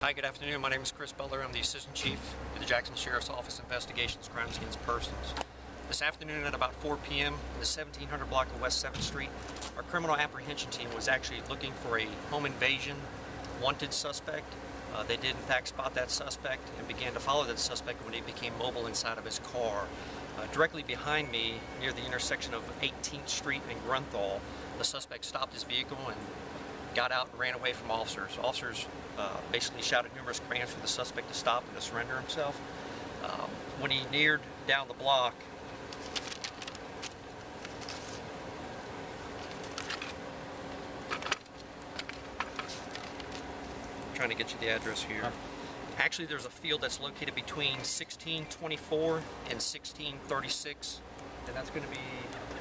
Hi, good afternoon. My name is Chris Butler. I'm the Assistant Chief of the Jacksonville Sheriff's Office Investigations Crimes Against Persons. This afternoon at about 4 p.m. in the 1700 block of West 7th Street, our criminal apprehension team was actually looking for a home invasion wanted suspect. They did in fact spot that suspect and began to follow that suspect when he became mobile inside of his car. Directly behind me, near the intersection of 18th Street and Grunthal, the suspect stopped his vehicle and got out and ran away from officers. Officers basically shouted numerous commands for the suspect to stop and to surrender himself. When he neared down the block, I'm trying to get you the address here. Actually, there's a field that's located between 1624 and 1636, and that's going to be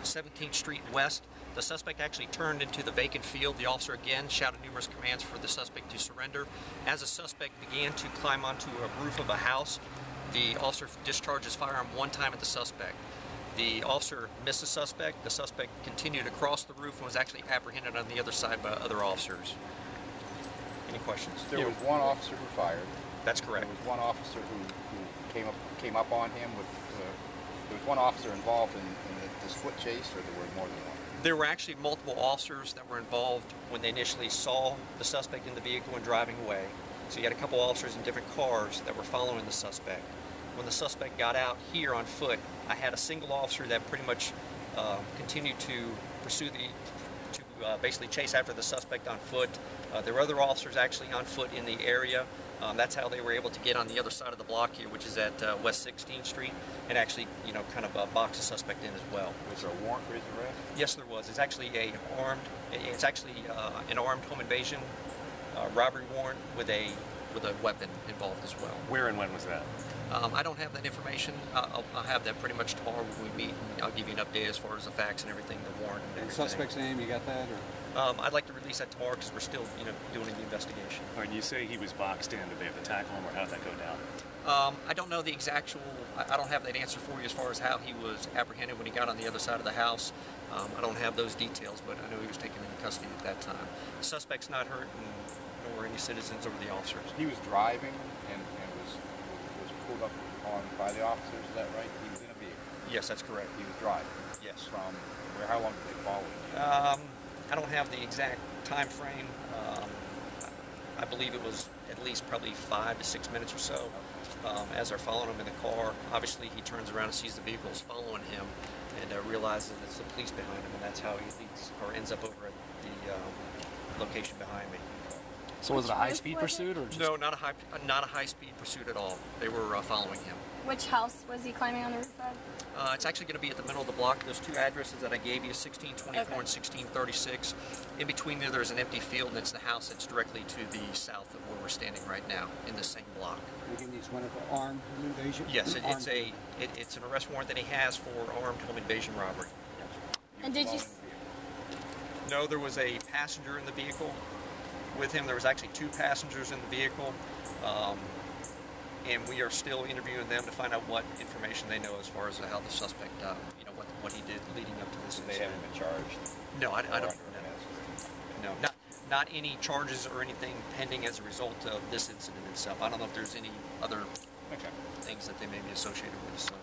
17th Street West. The suspect actually turned into the vacant field. The officer again shouted numerous commands for the suspect to surrender. As the suspect began to climb onto a roof of a house, the officer discharged his firearm one time at the suspect. The officer missed the suspect. The suspect continued across the roof and was actually apprehended on the other side by other officers. Any questions? There was one officer who fired. That's correct. There was one officer who came up on him with. There was one officer involved in this foot chase, or there were more than one? There were actually multiple officers that were involved when they initially saw the suspect in the vehicle and driving away. So you had a couple officers in different cars that were following the suspect. When the suspect got out here on foot, I had a single officer that pretty much continued to pursue basically chase after the suspect on foot. There were other officers actually on foot in the area. That's how they were able to get on the other side of the block here, which is at West 16th Street, and actually, kind of box the suspect in as well. Was there a warrant for his arrest? Yes, there was. It's actually it's actually an armed home invasion robbery warrant with a weapon involved as well. Where and when was that? I don't have that information. I'll have that pretty much tomorrow when we meet, and I'll give you an update as far as the facts and everything, the warrant and everything. The suspect's name, you got that? Or? I'd like to release that tomorrow because we're still, doing the investigation. All right, you say he was boxed in. Did they have to tackle him, or how did that go down? I don't know the exact. I don't have that answer for you as far as how he was apprehended when he got on the other side of the house. I don't have those details, but I know he was taken into custody at that time. The suspect's not hurt, nor any citizens over the officers. He was driving and was pulled up on by the officers. Is that right? He was in a vehicle. Yes, that's correct. He was driving. Yes. From where? How long did they follow him? I don't have the exact time frame. I believe it was at least probably 5 to 6 minutes or so. As they're following him in the car, obviously he turns around and sees the vehicles following him, and realizes that it's the police behind him, and that's how he leads or ends up over at the location behind me. So was it a high-speed pursuit, or just... No, not a high-speed pursuit at all. They were following him. Which house was he climbing on the roof of? It's actually going to be at the middle of the block. Those two addresses that I gave you, 1624 and 1636. In between there's an empty field, and it's the house that's directly to the south of where we're standing right now, in the same block. Again, these wonderful armed home invasion? Yes, it's an arrest warrant that he has for armed home invasion robbery. And did you... No, there was a passenger in the vehicle with him. There was actually 2 passengers in the vehicle. And we are still interviewing them to find out what information they know as far as how the suspect, what he did leading up to this. They haven't been charged? No, I don't know. No, not any charges or anything pending as a result of this incident itself. I don't know if there's any other things that they may be associated with. So.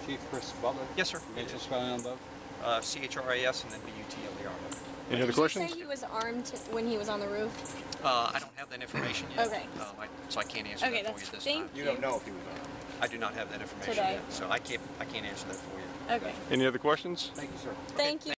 Chief Chris Butler? Yes, sir. You just spelling on both? CHRAS and then BUTLER. Any other questions? Did you say he was armed when he was on the roof? I don't have that information yet. Okay. So I can't answer that for you this time. You don't know if he was armed? I do not have that information Today. yet, so I can't answer that for you. Okay. Any other questions? Thank you, sir. Thank you.